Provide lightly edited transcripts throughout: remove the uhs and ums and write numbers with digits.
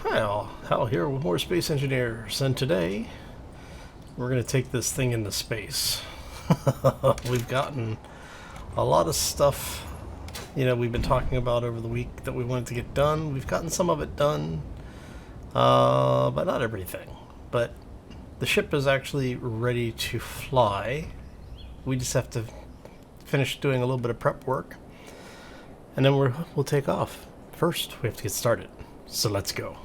Well, Hal here with more Space Engineers, and today we're going to take this thing into space. We've gotten a lot of stuff, we've been talking about over the week that we wanted to get done. We've gotten some of it done, but not everything. But the ship is actually ready to fly. We just have to finish doing a little bit of prep work, and then we'll take off. First, we have to get started. So let's go.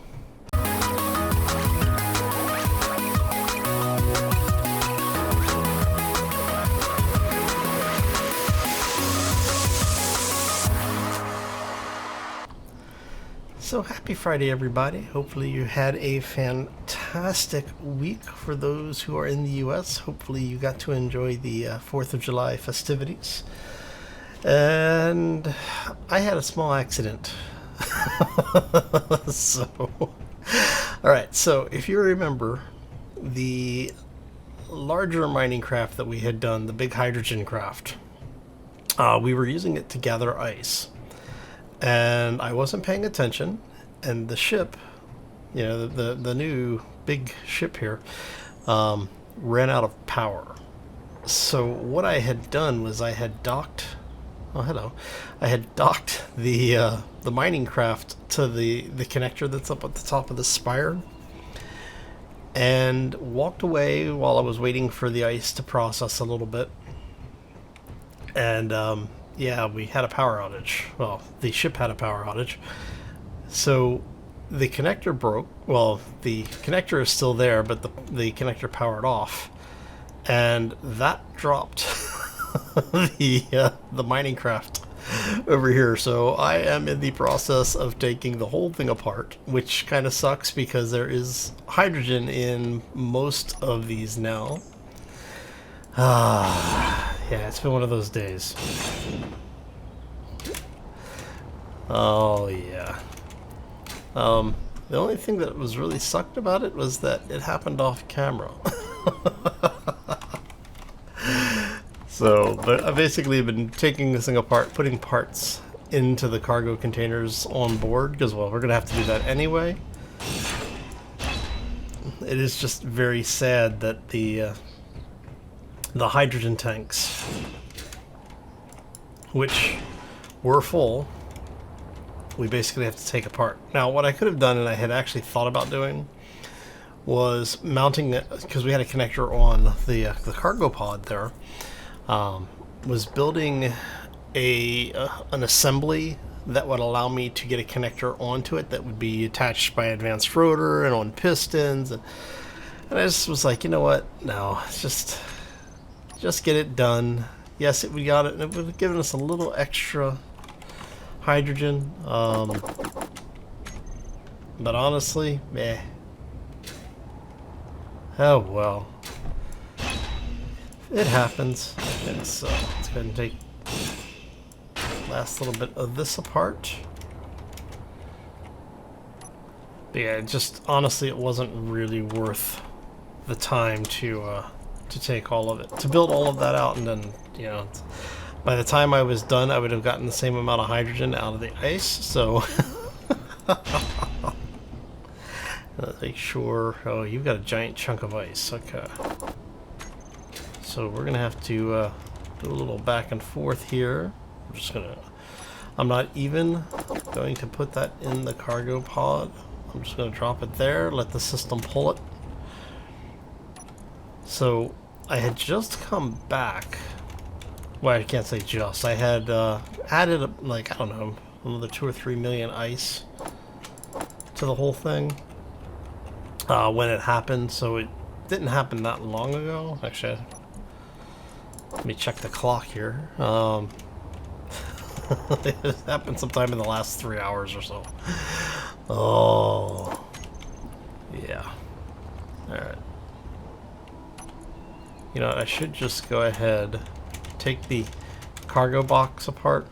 So happy Friday, everybody. Hopefully you had a fantastic week. For those who are in the US, hopefully you got to enjoy the 4th of July festivities. And I had a small accident. Alright, so if you remember the larger mining craft that we had done, the big hydrogen craft, we were using it to gather ice. And I wasn't paying attention, and the ship, the new big ship here, ran out of power. So what I had done was I had docked. Oh, hello! I had docked the mining craft to the connector that's up at the top of the spire, and walked away while I was waiting for the ice to process a little bit. And yeah, we had a power outage. Well, the ship had a power outage. So the connector broke. Well, the connector is still there, but the connector powered off. And that dropped the mining craft over here. So I am in the process of taking the whole thing apart, which kind of sucks because there is hydrogen in most of these now. Yeah, it's been one of those days. Oh, yeah. The only thing that was really sucked about it was that it happened off camera. So, but I've basically been taking this thing apart, putting parts into the cargo containers on board, because, well, we're going to have to do that anyway. It is just very sad that the hydrogen tanks, which were full, we basically have to take apart. Now, what I could have done, and I had actually thought about doing, was mounting it, because we had a connector on the cargo pod there, was building an assembly that would allow me to get a connector onto it that would be attached by advanced rotor and on pistons, and I just was like, you know what, no, it's just get it done. Yes, we got it, and it would have given us a little extra hydrogen, but honestly, meh. Oh well, it happens. Let's go ahead and take last little bit of this apart. But yeah, honestly, it wasn't really worth the time to take all of it, to build all of that out, and then, by the time I was done, I would have gotten the same amount of hydrogen out of the ice, so let's make sure. Oh, you've got a giant chunk of ice. Okay. So we're gonna have to do a little back and forth here. I'm not even going to put that in the cargo pod. I'm just gonna drop it there, let the system pull it. So I had just come back. Well, I can't say just. I had added, I don't know, another 2 or 3 million ice to the whole thing when it happened. So it didn't happen that long ago. Actually, let me check the clock here. It happened sometime in the last 3 hours or so. Oh, yeah. All right. You know what, I should just go ahead, take the cargo box apart,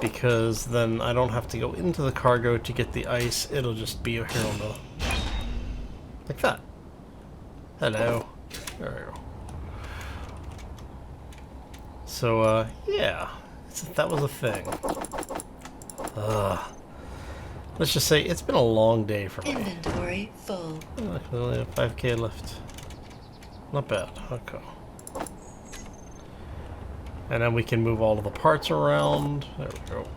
because then I don't have to go into the cargo to get the ice. It'll just be here on the, like that. Hello. There we go. So, yeah, that was a thing. Let's just say it's been a long day for me. Inventory full. Oh, we only have 5k left. Not bad. Okay. And then we can move all of the parts around. There we go.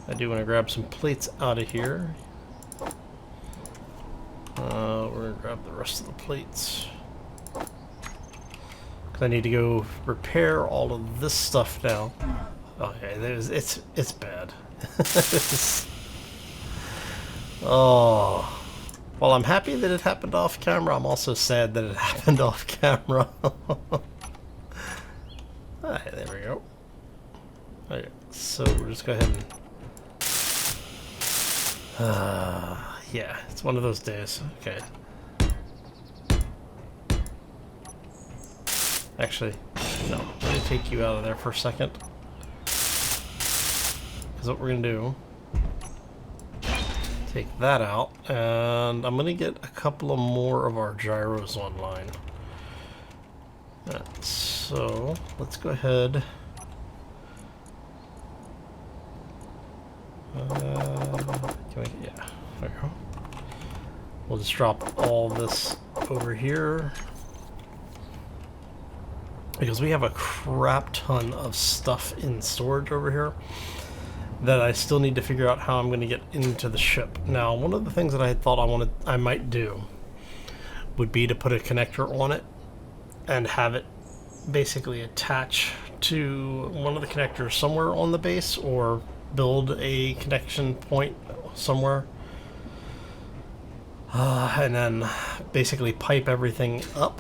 I do want to grab some plates out of here. We're going to grab the rest of the plates. Because I need to go repair all of this stuff now. Okay, it's bad. Oh. Well, I'm happy that it happened off camera. I'm also sad that it happened off camera. Alright, there we go. Okay, so we'll just go ahead and... yeah, it's one of those days. Okay. Actually, no. Let me take you out of there for a second. Because what we're going to do... take that out, and I'm going to get a couple of more of our gyros online. So, let's go ahead... yeah, there we go. We'll just drop all this over here. Because we have a crap ton of stuff in storage over here that I still need to figure out how I'm going to get into the ship. Now, one of the things that I had thought I might do would be to put a connector on it and have it basically attach to one of the connectors somewhere on the base, or build a connection point somewhere, and then basically pipe everything up.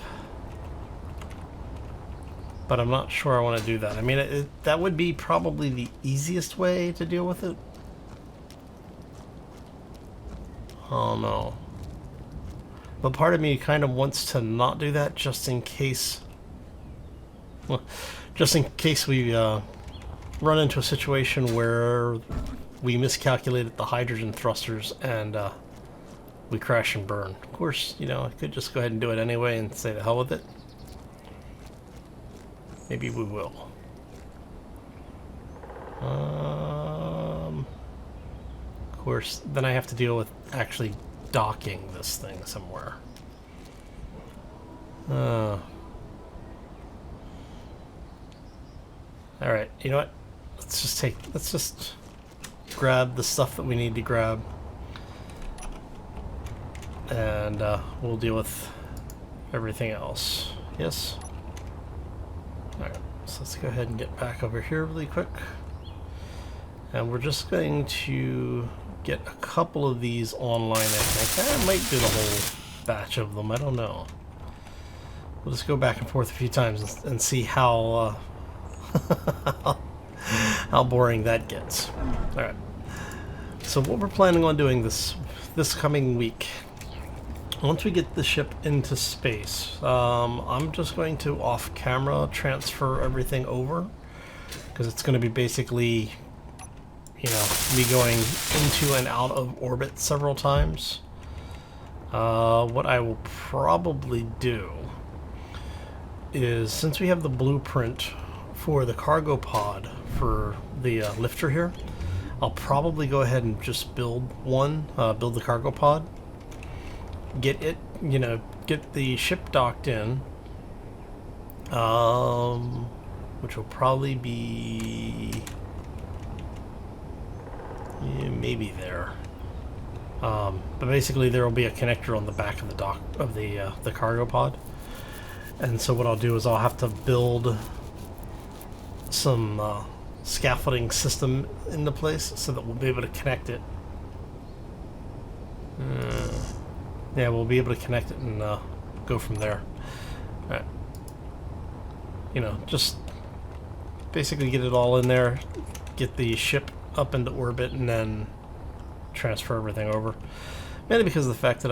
But I'm not sure I want to do that. I mean, that would be probably the easiest way to deal with it. Oh no. But part of me kind of wants to not do that, just in case... well, just in case we run into a situation where we miscalculated the hydrogen thrusters and we crash and burn. Of course, you know, I could just go ahead and do it anyway and say the hell with it. Maybe we will. Of course, then I have to deal with actually docking this thing somewhere. Alright, you know what? Let's just grab the stuff that we need to grab. And we'll deal with everything else. Yes? Alright, so let's go ahead and get back over here really quick. And we're just going to get a couple of these online, I think. I might do the whole batch of them, I don't know. We'll just go back and forth a few times and see how how boring that gets. Alright. So what we're planning on doing this coming week, once we get the ship into space, I'm just going to off-camera transfer everything over, because it's going to be basically, you know, me going into and out of orbit several times. What I will probably do is, since we have the blueprint for the cargo pod for the lifter here, I'll probably go ahead and just build the cargo pod. Get it, you know, get the ship docked in, which will probably be maybe there. But basically there will be a connector on the back of the dock of the cargo pod, and so what I'll do is I'll have to build some scaffolding system into place so that we'll be able to connect it. Yeah, we'll be able to connect it and go from there. Alright. You know, just basically get it all in there, get the ship up into orbit, and then transfer everything over. Mainly because of the fact that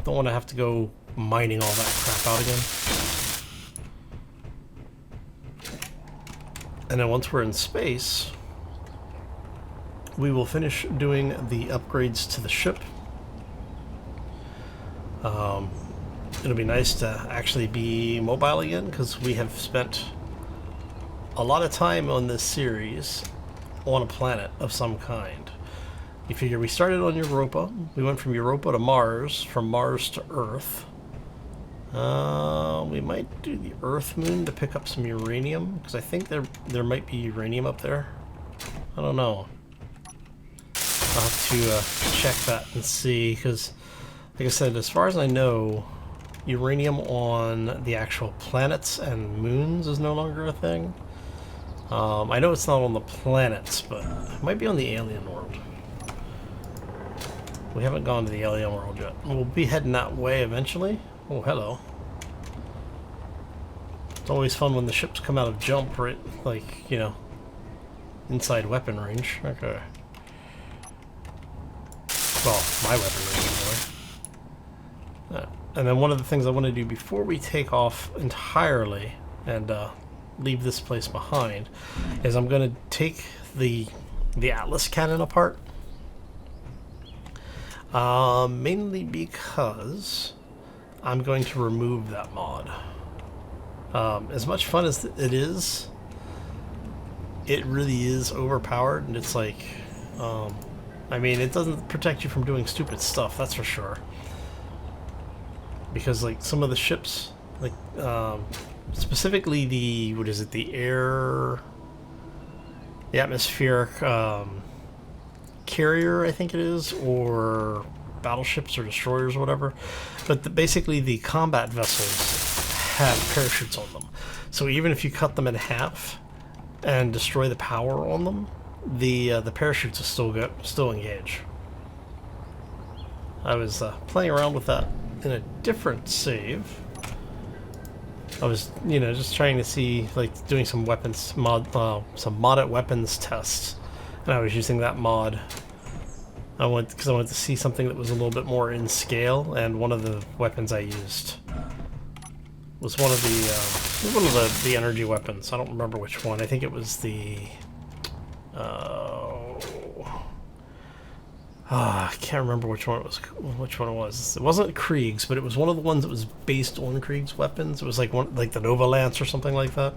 don't want to have to go mining all that crap out again. And then once we're in space, we will finish doing the upgrades to the ship. It'll be nice to actually be mobile again, because we have spent a lot of time on this series on a planet of some kind. You figure we started on Europa, we went from Europa to Mars, from Mars to Earth. We might do the Earth moon to pick up some uranium, because I think there might be uranium up there. I don't know. I'll have to check that and see, because, like I said, as far as I know, uranium on the actual planets and moons is no longer a thing. I know it's not on the planets, but it might be on the alien world. We haven't gone to the alien world yet. We'll be heading that way eventually. Oh, hello. It's always fun when the ships come out of jump, right? Like, you know, inside weapon range. Okay. Well, my weapon range, anyway. And then one of the things I want to do before we take off entirely and leave this place behind is I'm going to take the Atlas cannon apart. Mainly because I'm going to remove that mod. As much fun as it is, it really is overpowered, and it's like, I mean, it doesn't protect you from doing stupid stuff, that's for sure. Because, like, some of the ships, like, specifically the, what is it, the atmospheric, carrier, I think it is, or battleships or destroyers or whatever. But basically the combat vessels have parachutes on them. So even if you cut them in half and destroy the power on them, the parachutes will still engage. I was playing around with that in a different save. I was, you know, just trying to see, like, doing some weapons some modded weapons tests, and I was using that mod. Because I wanted to see something that was a little bit more in scale, and one of the weapons I used was one of the energy weapons. I don't remember which one. I think it was the I can't remember which one it was. It wasn't Krieg's, but it was one of the ones that was based on Krieg's weapons. It was like like the Nova Lance or something like that.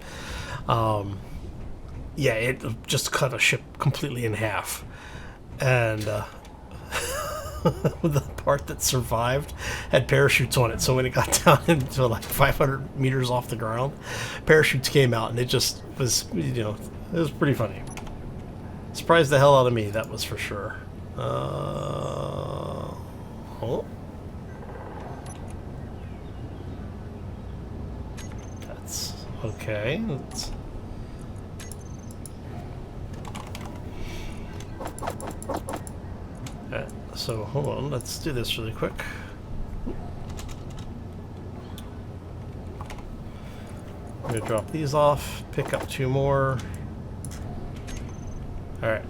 Yeah, it just cut a ship completely in half, and the part that survived had parachutes on it. So when it got down into like 500 meters off the ground, parachutes came out, and it just was, you know, it was pretty funny. Surprised the hell out of me, that was for sure. Oh. That's okay. So hold on, let's do this really quick. I'm gonna drop these off, pick up 2 more. Alright.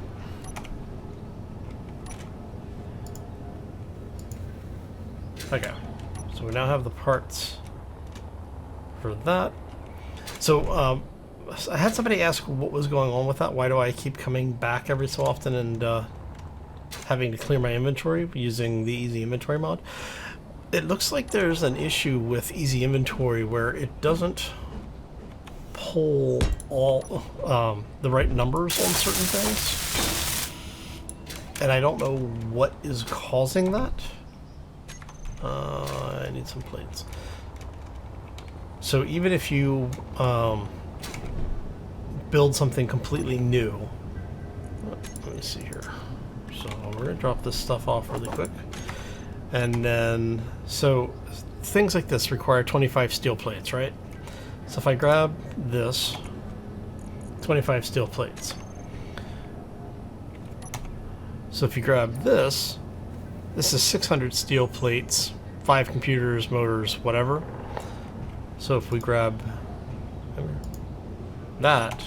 Okay, so we now have the parts for that. So, I had somebody ask what was going on with that. Why do I keep coming back every so often and having to clear my inventory using the Easy Inventory mod? It looks like there's an issue with Easy Inventory where it doesn't pull all the right numbers on certain things. And I don't know what is causing that. I need some plates. So even if you build something completely new, let me see here. So we're gonna drop this stuff off really quick, and then so things like this require 25 steel plates, right? So if I grab this, 25 steel plates. So if you grab this. This is 600 steel plates, 5 computers, motors, whatever. So if we grab that,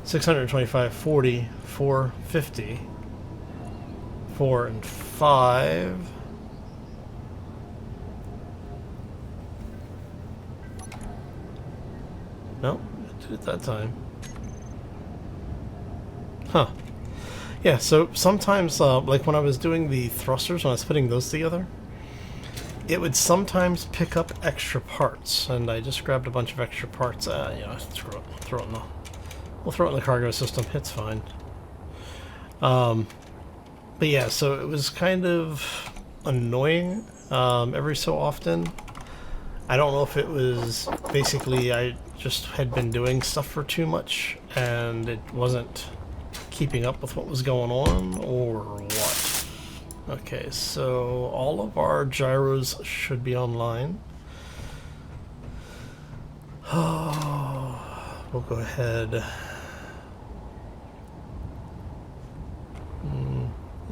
625, 40, 450, 4 and 5. No, I did it that time. Huh. Yeah, so sometimes, like when I was doing the thrusters, when I was putting those together, it would sometimes pick up extra parts, and I just grabbed a bunch of extra parts. You know, screw it, throw it in the We'll throw it in the cargo system. It's fine. But yeah, so it was kind of annoying every so often. I don't know if it was basically I just had been doing stuff for too much and it wasn't keeping up with what was going on or what. Okay, so all of our gyros should be online. We'll go ahead.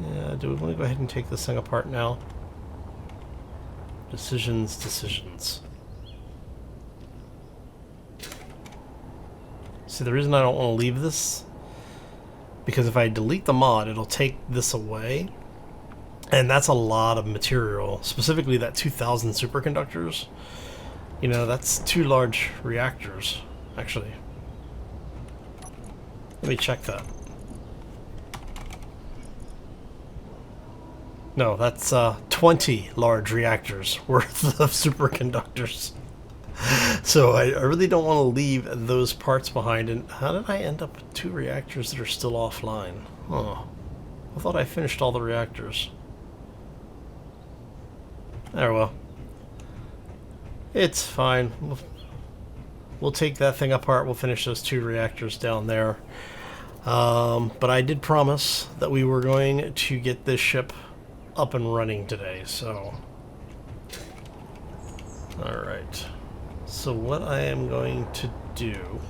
Yeah, do we want to go ahead and take this thing apart now? Decisions. See, the reason I don't want to leave this, because if I delete the mod, it'll take this away. And that's a lot of material, specifically that 2000 superconductors. You know, that's 2 large reactors, actually. Let me check that. No, that's 20 large reactors worth of superconductors. So I really don't want to leave those parts behind. And how did I end up with 2 reactors that are still offline? Oh, I thought I finished all the reactors. There, well. It's fine. We'll take that thing apart. We'll finish those 2 reactors down there. But I did promise that we were going to get this ship up and running today, so... Alright. So what I am going to do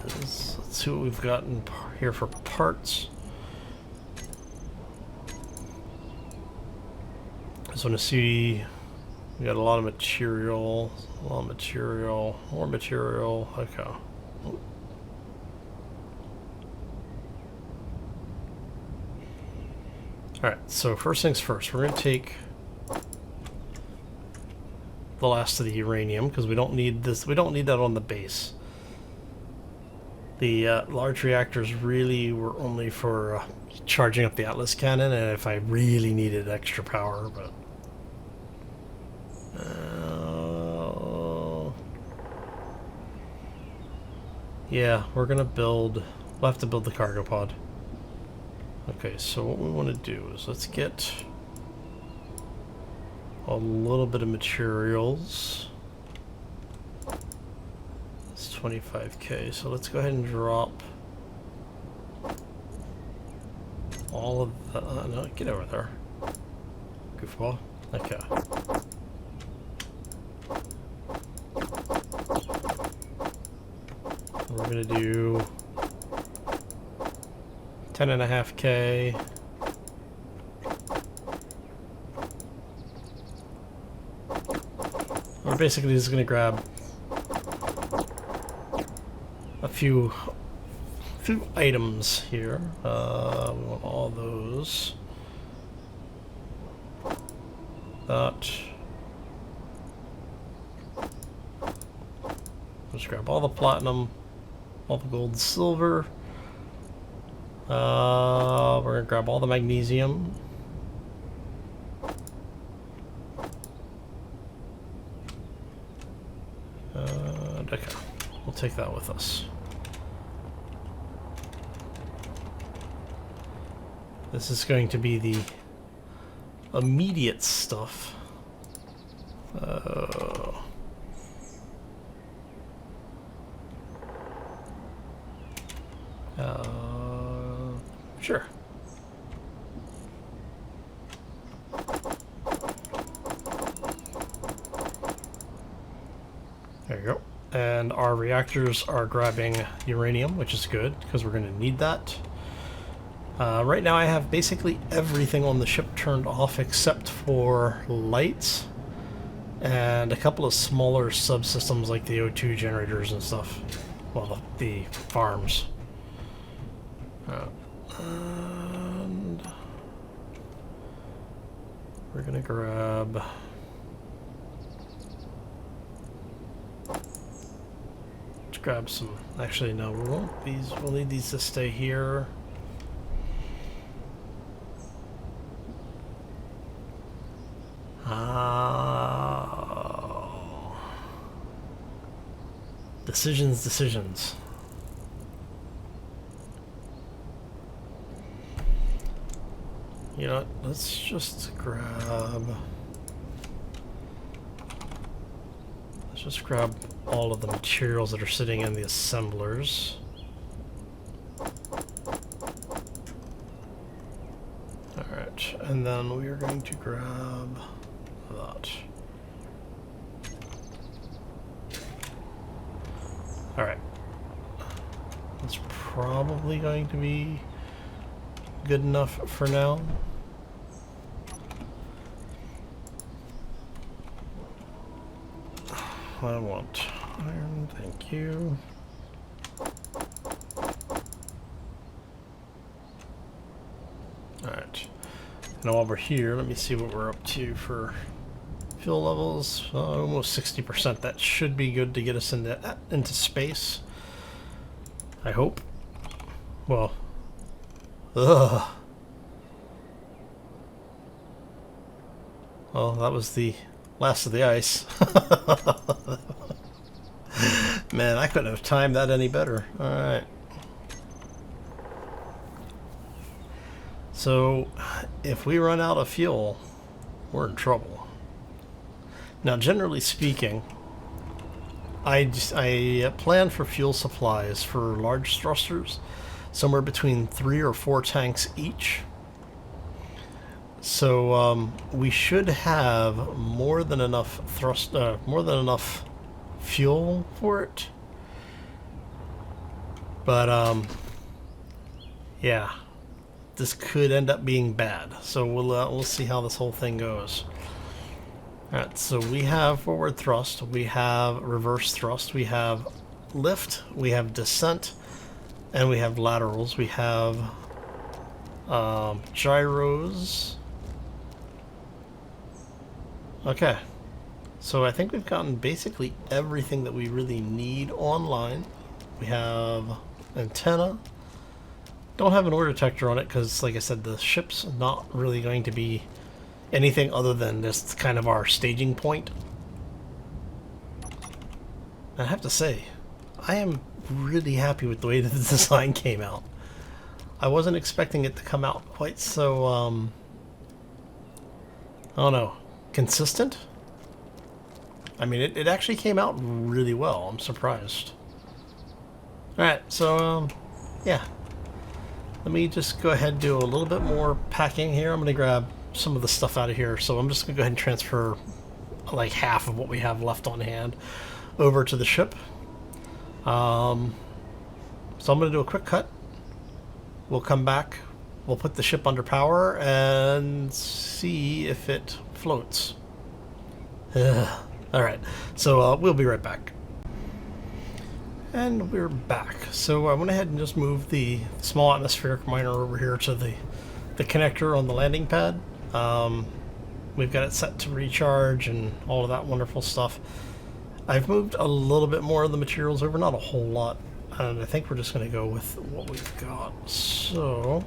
is... Let's see what we've got in here for parts. I just want to see... We got a lot of material, more material, okay. Alright, so first things first, we're going to take the last of the uranium, because we don't need this, we don't need that on the base. The large reactors really were only for charging up the Atlas cannon, and if I really needed extra power, but... yeah, we're gonna build... We'll have to build the cargo pod. Okay, so what we want to do is let's get a little bit of materials. It's 25k, so let's go ahead and drop all of the... no, get over there. Goofball. Okay. We're gonna do 10.5k. We're basically just gonna grab a few items here. We want all those. That. Let's grab all the platinum, all the gold and silver. We're gonna grab all the magnesium. Okay, we'll take that with us. This is going to be the immediate stuff. Sure. There you go. And our reactors are grabbing uranium, which is good, because we're going to need that. Right now I have basically everything on the ship turned off except for lights and a couple of smaller subsystems like the O2 generators and stuff. Well, the farms. And we're gonna grab... Let's grab some... Actually, no, we won't. We'll need these to stay here. Decisions. You know what? Let's just grab all of the materials that are sitting in the assemblers. Alright, and then we are going to grab that. Alright. That's probably going to be good enough for now. I want iron, thank you. Alright. Now while we're here, let me see what we're up to for fuel levels. Almost 60%. That should be good to get us into space. I hope. Well. Ugh. Well, that was the last of the ice. Man, I couldn't have timed that any better. Alright. So, if we run out of fuel, we're in trouble. Now, generally speaking, I plan for fuel supplies for large thrusters somewhere between 3 or 4 tanks each. So we should have more than enough fuel for it. But yeah, this could end up being bad. So we'll see how this whole thing goes. All right, so we have forward thrust, we have reverse thrust, we have lift, we have descent, and we have laterals. We have gyros. Okay, so I think we've gotten basically everything that we really need online. We have antenna. Don't have an ore detector on it because, like I said, the ship's not really going to be anything other than just kind of our staging point. I have to say, I am really happy with the way that the design came out. I wasn't expecting it to come out quite so, I don't know, consistent? I mean, it actually came out really well. I'm surprised. Alright, so, yeah. Let me just go ahead and do a little bit more packing here. I'm going to grab some of the stuff out of here. So I'm just going to go ahead and transfer like half of what we have left on hand over to the ship. So I'm going to do a quick cut. We'll come back. We'll put the ship under power and see if it floats. Alright, so we'll be right back. And we're back. So I went ahead and just moved the small atmospheric miner over here to the connector on the landing pad. We've got it set to recharge and all of that wonderful stuff. I've moved a little bit more of the materials over, not a whole lot. And I think we're just going to go with what we've got. So,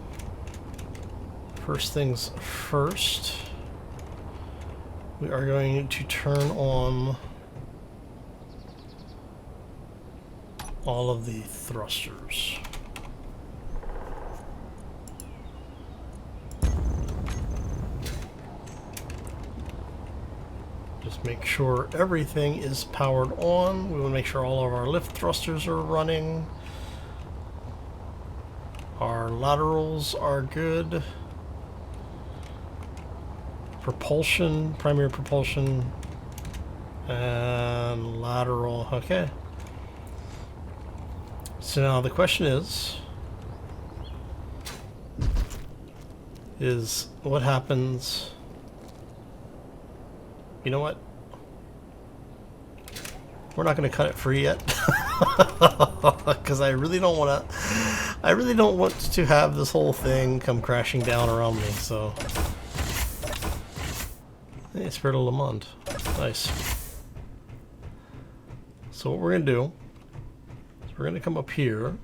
first things first, we are going to turn on all of the thrusters. Just make sure everything is powered on. We want to make sure all of our lift thrusters are running. Our laterals are good. Propulsion, primary propulsion, and lateral. Okay. So now the question is what happens? You know what? We're not going to cut it free yet, because I really don't want to. I really don't want to have this whole thing come crashing down around me. So, hey, Spirit of Le Monde, nice. So what we're going to do? We're going to come up here.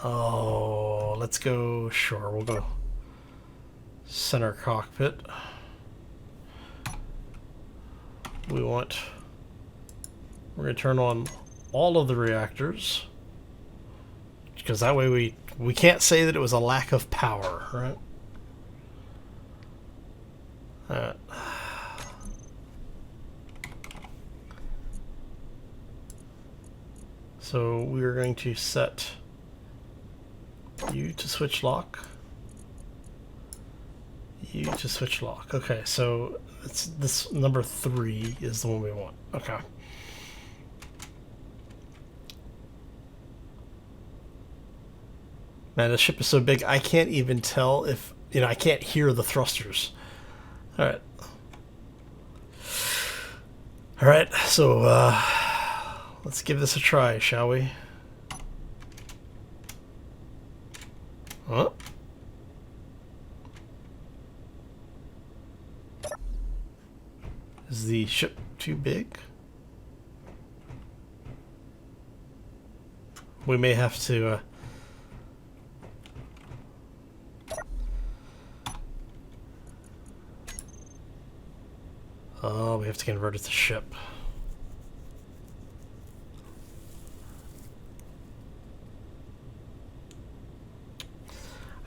Oh, let's go. Sure, we'll go center cockpit. We want We're going to turn on all of the reactors. Because that way we can't say that it was a lack of power, right? Alright. So we are going to set you to switch lock. You to switch lock. Okay, so it's this number 3 is the one we want. Okay. Man, the ship is so big I can't even tell if, you know, I can't hear the thrusters. Alright. Alright, so let's give this a try, shall we? Huh? Is the ship too big? We may have to oh, we have to convert it to ship.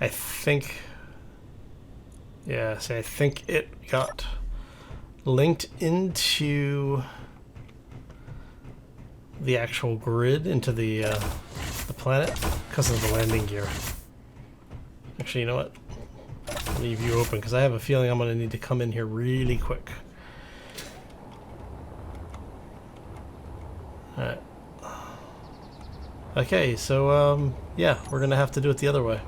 I think, yeah, see, I think it got linked into the actual grid, into the planet, because of the landing gear. Actually, you know what? I'll leave you open, because I have a feeling I'm going to need to come in here really quick. Alright. Okay, so, yeah, we're going to have to do it the other way.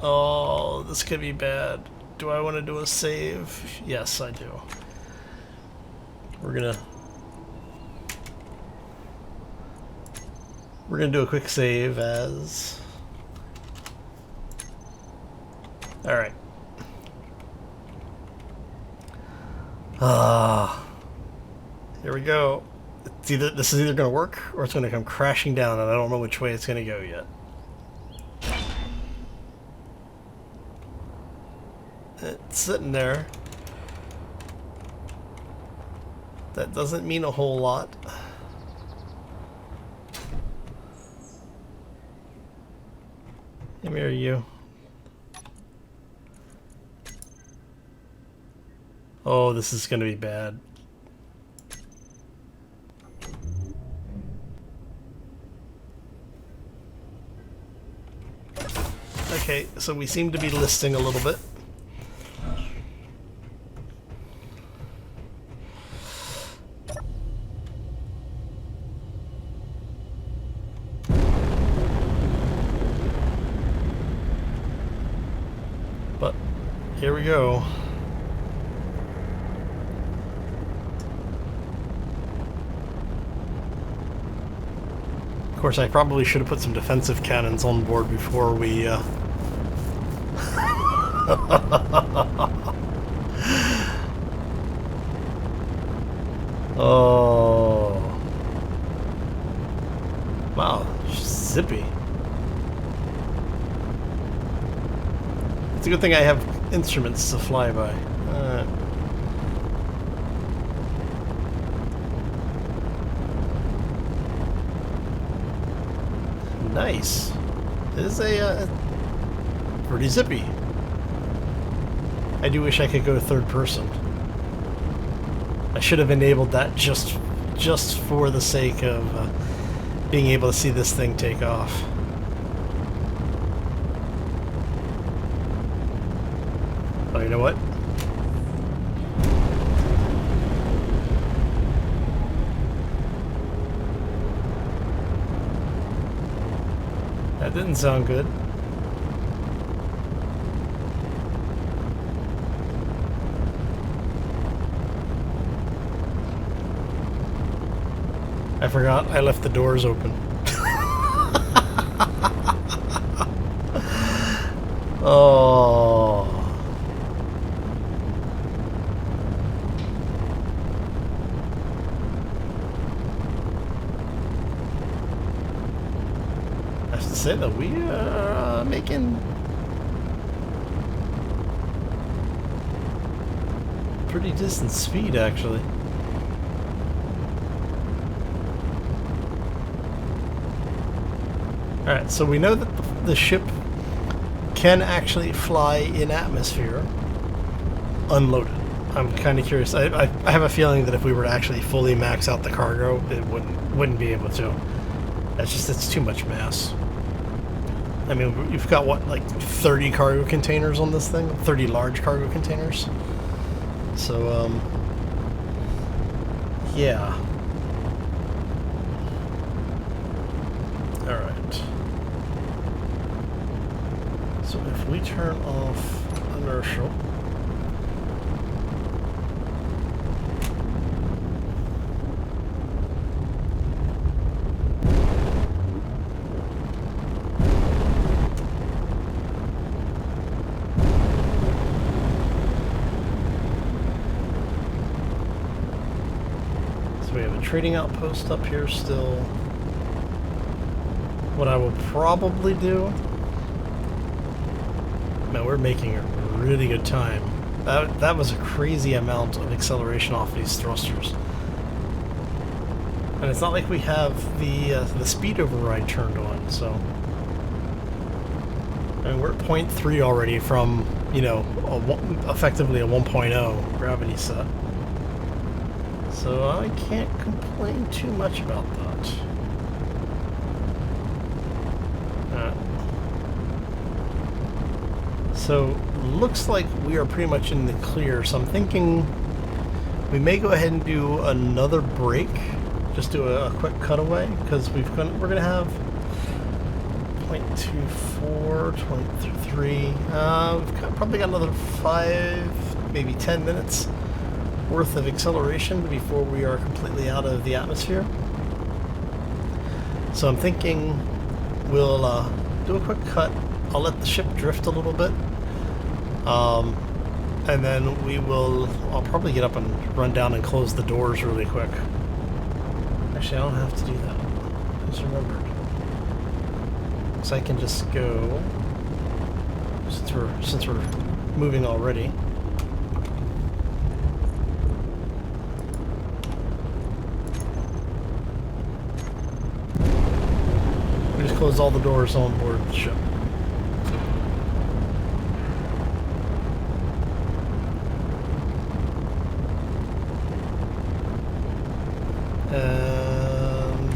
Oh, this could be bad. Do I want to do a save? Yes, I do. We're gonna do a quick save as... Alright. Here we go. This is either gonna work or it's gonna come crashing down, and I don't know which way it's gonna go yet. It's sitting there. That doesn't mean a whole lot. Come here, you. Oh, this is gonna be bad. Okay, so we seem to be listing a little bit. But here we go. Of course, I probably should have put some defensive cannons on board before we Oh. Wow, zippy. It's a good thing I have instruments to fly by. Nice. It is a pretty zippy. I do wish I could go third person. I should have enabled that just for the sake of being able to see this thing take off. Oh, you know what? That didn't sound good. I forgot I left the doors open. Oh. I have to say that we are making pretty decent speed, actually. Alright, so we know that the ship can actually fly in atmosphere unloaded. I'm kind of curious. I have a feeling that if we were to actually fully max out the cargo, it wouldn't be able to. It's too much mass. I mean, you've got what, like 30 cargo containers on this thing? 30 large cargo containers? So, yeah. Alright. So if we turn off inertial, we have a trading outpost up here still. What I will probably do... Man, we're making a really good time. That was a crazy amount of acceleration off these thrusters. And it's not like we have the speed override turned on, so... I mean, we're at 0.3 already from, you know, effectively a 1.0 gravity set. So I can't complain too much about that. So looks like we are pretty much in the clear. So I'm thinking we may go ahead and do another break. Just do a quick cutaway because we're gonna have 0.24, 0.3. We've probably got another 5, maybe 10 minutes worth of acceleration before we are completely out of the atmosphere. So I'm thinking we'll do a quick cut. I'll let the ship drift a little bit, and then I'll probably get up and run down and close the doors really quick. Actually, I don't have to do that. I just remembered. So I can just go, since we're moving already. Close all the doors on board the ship. And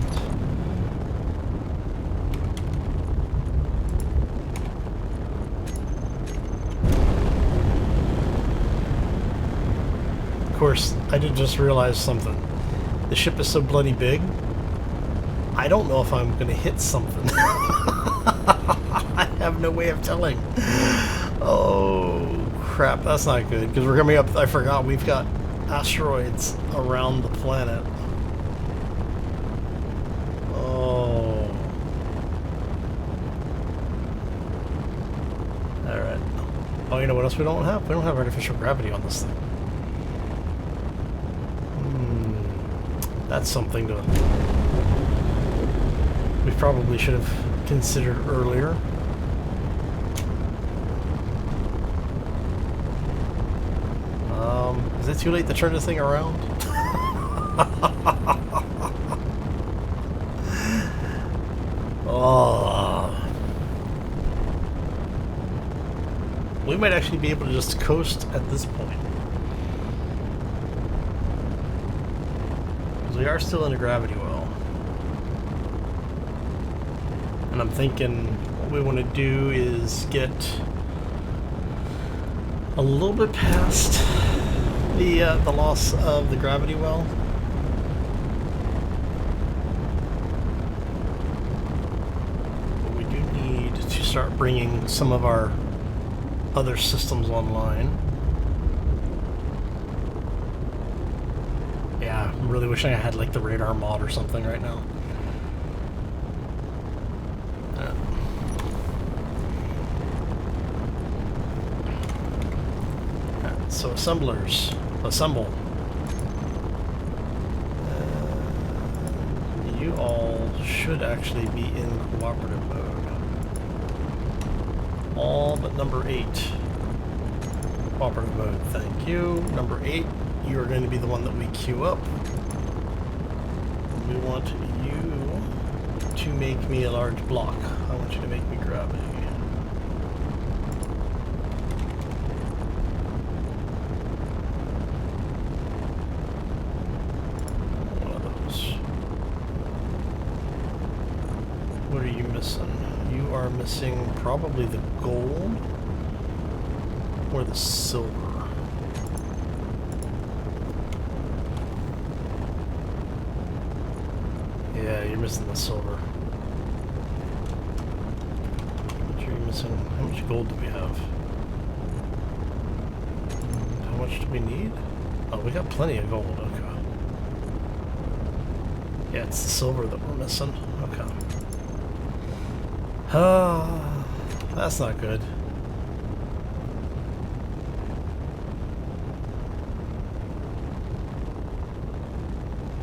of course, I did just realize something. The ship is so bloody big, I don't know if I'm going to hit something. I have no way of telling. Oh, crap. That's not good. Because we're coming up... I forgot we've got asteroids around the planet. Oh. Alright. Oh, you know what else we don't have? We don't have artificial gravity on this thing. That's something to... we probably should have considered earlier. Is it too late to turn this thing around? Oh. We might actually be able to just coast at this point. Because we are still in a gravity well. And I'm thinking what we want to do is get a little bit past the loss of the gravity well. But we do need to start bringing some of our other systems online. Yeah, I'm really wishing I had like the radar mod or something right now. So assemblers, assemble. You all should actually be in cooperative mode. All but number 8. Cooperative mode, thank you. Number 8, you are going to be the one that we queue up. We want you to make me a large block. I want you to make me gravity. One of those. What are you missing? You are missing probably the gold or the silver. Yeah, you're missing the silver. What are you missing? How much gold do we have? And how much do we need? Oh, we got plenty of gold. Okay. Yeah, it's the silver that we're missing. Okay. That's not good.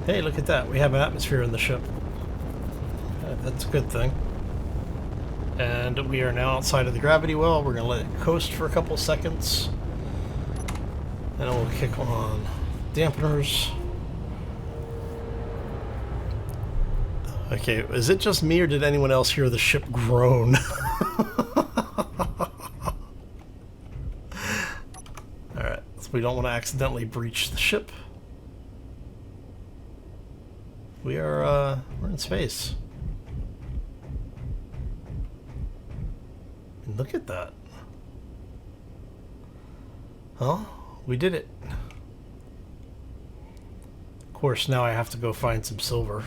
Hey, look at that. We have an atmosphere in the ship. That's a good thing. And we are now outside of the gravity well. We're going to let it coast for a couple seconds. And then we'll kick on dampeners. Okay, is it just me or did anyone else hear the ship groan? Alright, so we don't want to accidentally breach the ship. We're in space. And look at that. Huh? We did it. Of course, now I have to go find some silver.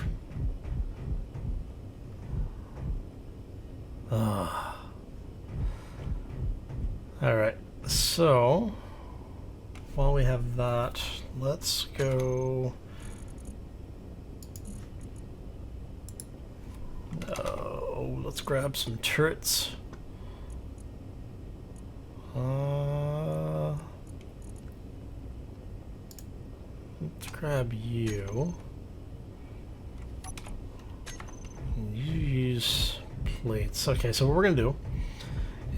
Alright, so while we have that, let's go. Let's grab some turrets. Let's grab you. Use plates. Okay, so what we're gonna do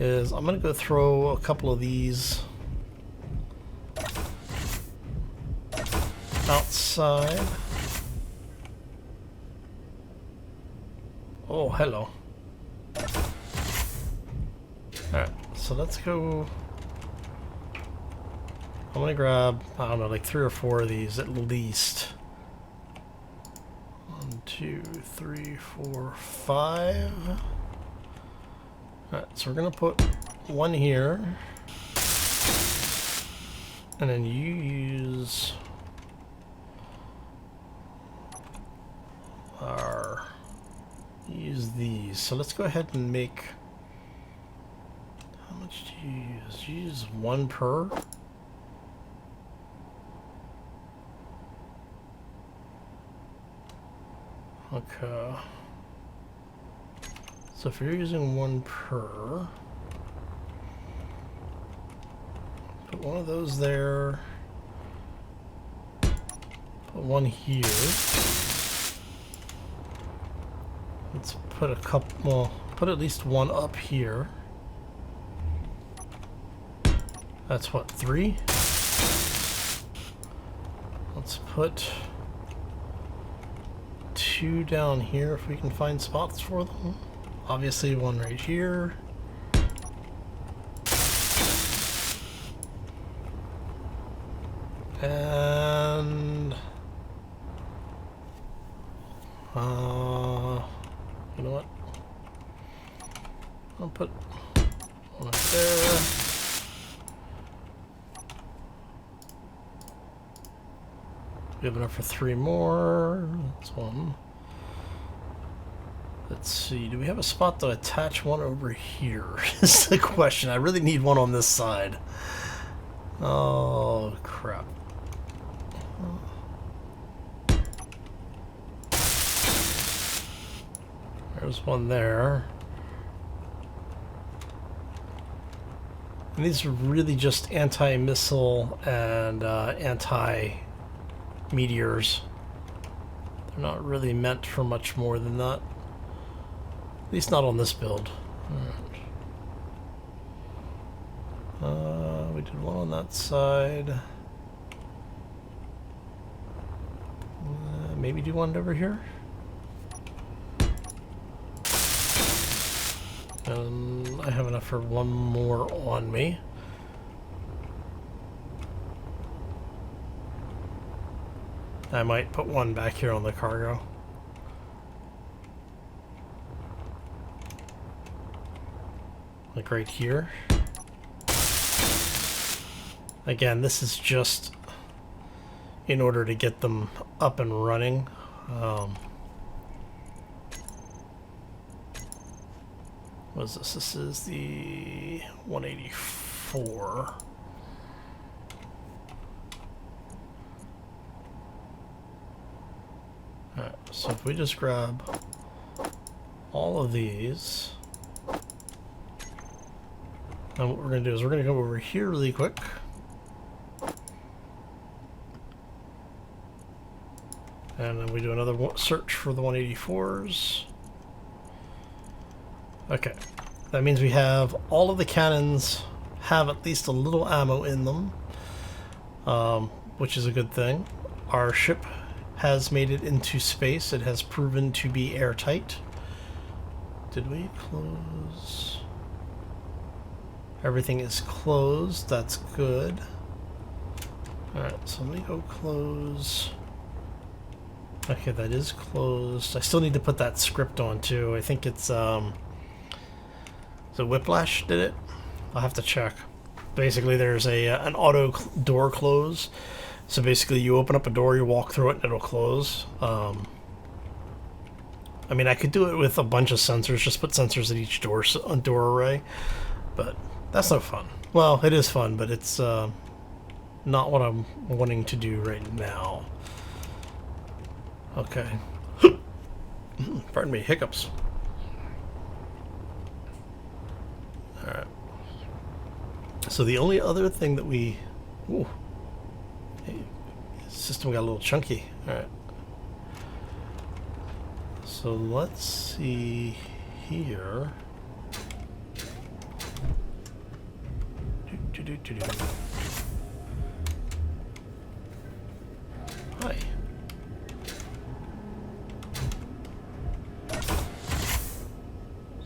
is I'm gonna go throw a couple of these outside. Oh, hello. Alright, so let's go. I'm gonna grab, I don't know, like 3 or 4 of these at least. 1, 2, 3, 4, 5. Alright, so we're gonna put one here. And then you use these. So let's go ahead and make. How much do you use? You use 1 per. Okay. So if you're using 1 per, put one of those there. Put one here. Let's put a couple, well, put at least one up here. That's what, 3? Let's put 2 down here if we can find spots for them. Obviously one right here. And you know what? I'll put one right there. We have enough for 3 more. That's 1. Let's see. Do we have a spot to attach one over here? Is the question. I really need one on this side. Oh, crap. There's one there. And these are really just anti-missile and anti-meteors. They're not really meant for much more than that. At least not on this build. Alright. We did one on that side. Maybe do one over here. And I have enough for one more on me. I might put one back here on the cargo. Like right here. Again, this is just in order to get them up and running. What is this? This is the 184. Alright, so if we just grab all of these, and what we're going to do is we're going to go over here really quick. And then we do another search for the 184s. Okay, that means we have all of the cannons have at least a little ammo in them, which is a good thing. Our ship has made it into space. It has proven to be airtight. Did we close? Everything is closed. That's good. Alright, so let me go close. Okay, that is closed. I still need to put that script on too. I think it's the Whiplash did it. I'll have to check. Basically, there's an auto door close. So basically, you open up a door, you walk through it, and it'll close. I mean, I could do it with a bunch of sensors. Just put sensors at each door array, but that's no fun. Well, it is fun, but it's not what I'm wanting to do right now. Okay. Pardon me, hiccups. Alright. So the only other thing that we... Ooh. Hey, the system got a little chunky. Alright. So let's see here. Hi.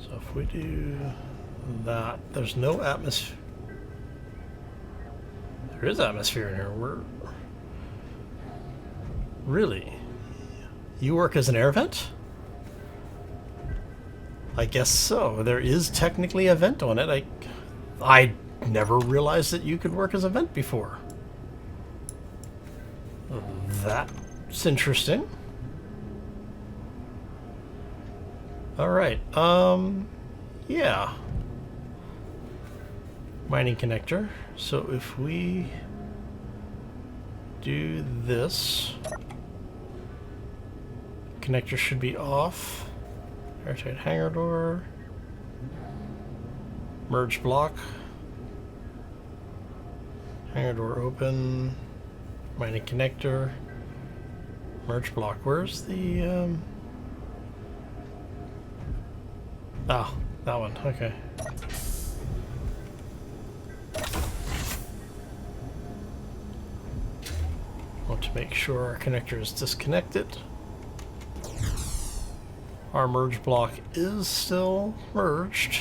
So if we do that, there's no atmosphere. There is atmosphere in here. Really? You work as an air vent? I guess so. There is technically a vent on it. I never realized that you could work as a vent before. That's interesting. Alright, yeah. Mining connector. So if we do this, connector should be off. Airtight hangar door. Merge block. Hangar door open. Mining connector. Merge block. Where's the Oh, that one. Okay. Want to make sure our connector is disconnected. Our merge block is still merged.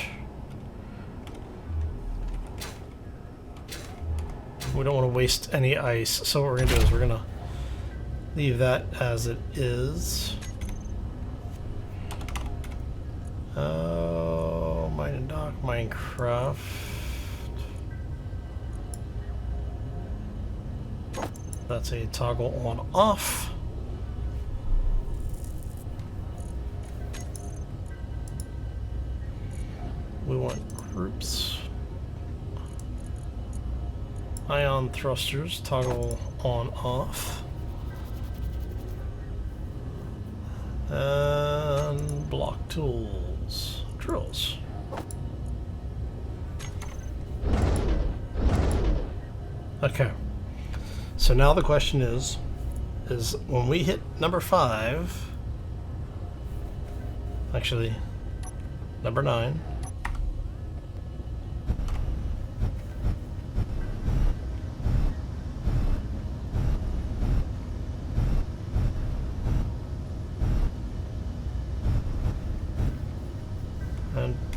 We don't want to waste any ice, so what we're going to do is we're going to leave that as it is. Oh, mine and dock, Minecraft. That's a toggle on off. We want groups. Ion thrusters, toggle on off. And block tools, drills. Okay. So now the question is when we hit number 5, actually number 9,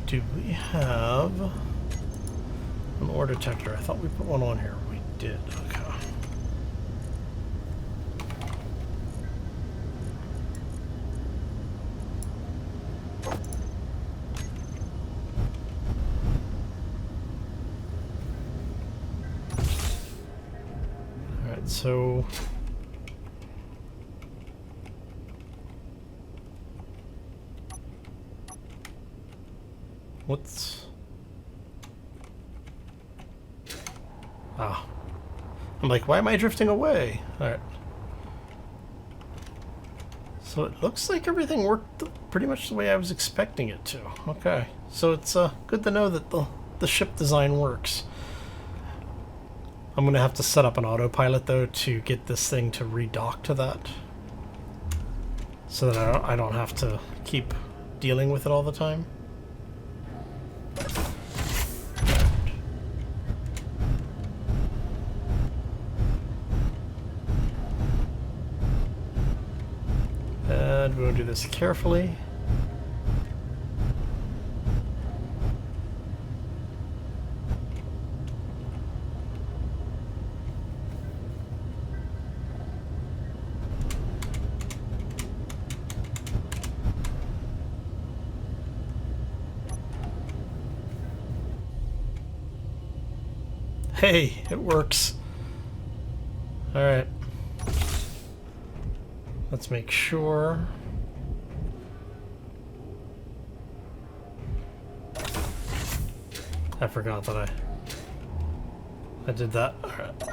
Do we have an ore detector? I thought we put one on here. We did. Okay. Alright, so what's... Ah. I'm like, why am I drifting away? Alright. So it looks like everything worked pretty much the way I was expecting it to. Okay. So it's good to know that the ship design works. I'm going to have to set up an autopilot, though, to get this thing to redock to that. So that I don't have to keep dealing with it all the time. And we'll do this carefully. Hey, it works. All right. Let's make sure. I forgot that I did that. All right.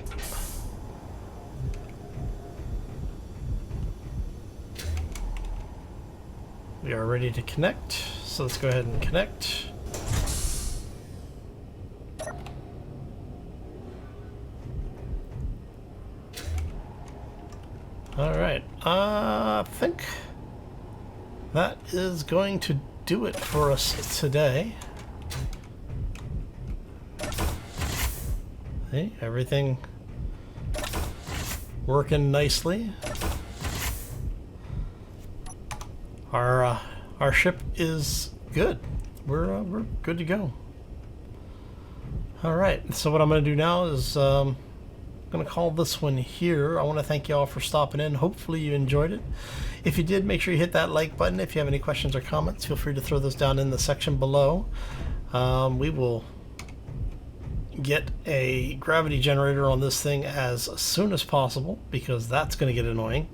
We are ready to connect. So let's go ahead and connect. Alright, I think that is going to do it for us today. Hey, everything working nicely. Our ship is good. We're good to go. Alright, so what I'm going to do now is going to call this one here. I want to thank you all for stopping in. Hopefully you enjoyed it. If you did, make sure you hit that like button. If you have any questions or comments, feel free to throw those down in the section below. We will get a gravity generator on this thing as soon as possible, because that's going to get annoying.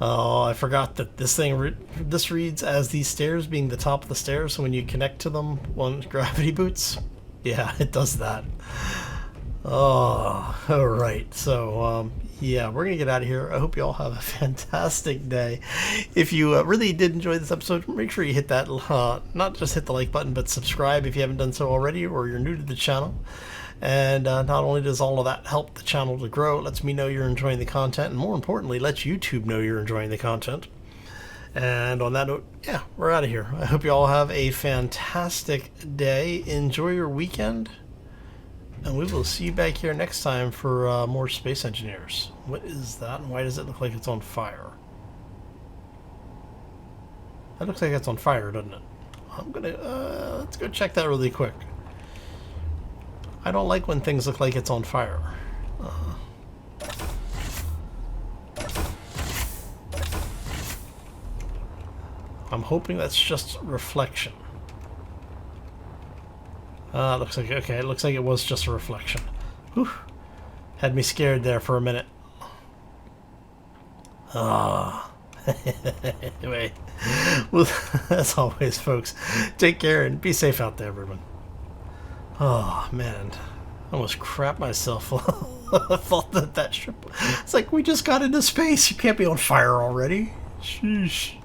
Oh, I forgot that this thing this reads as these stairs being the top of the stairs, so when you connect to them on gravity boots, yeah, it does that. Oh, alright. So, yeah, we're going to get out of here. I hope you all have a fantastic day. If you really did enjoy this episode, make sure you hit that, not just hit the like button, but subscribe if you haven't done so already, or you're new to the channel. And not only does all of that help the channel to grow, it lets me know you're enjoying the content, and more importantly, lets YouTube know you're enjoying the content. And on that note, yeah, we're out of here. I hope you all have a fantastic day. Enjoy your weekend. And we will see you back here next time for more Space Engineers. What is that, and why does it look like it's on fire? That looks like it's on fire, doesn't it? I'm gonna, let's go check that really quick. I don't like when things look like it's on fire. I'm hoping that's just reflection. Looks like, okay, it looks like it was just a reflection. Whew. Had me scared there for a minute. Anyway, well, as always, folks, take care and be safe out there, everyone. Oh, man. I almost crapped myself. I thought that ship... It's like, we just got into space. You can't be on fire already. Sheesh.